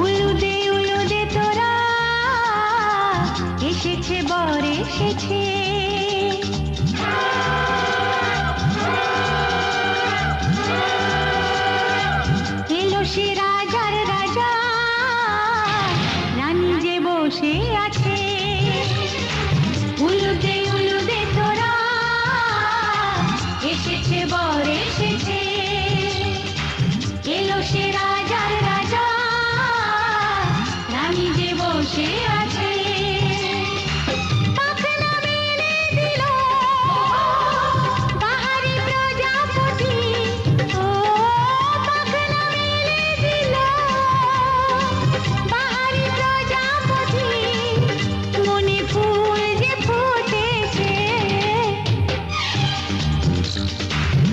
উলুদে তোরা এসেছে বর এসেছে, এলো সে রাজার রাজা, রানী যে বসে আছে। উলুদে তোরা এসেছে বর এসেছে।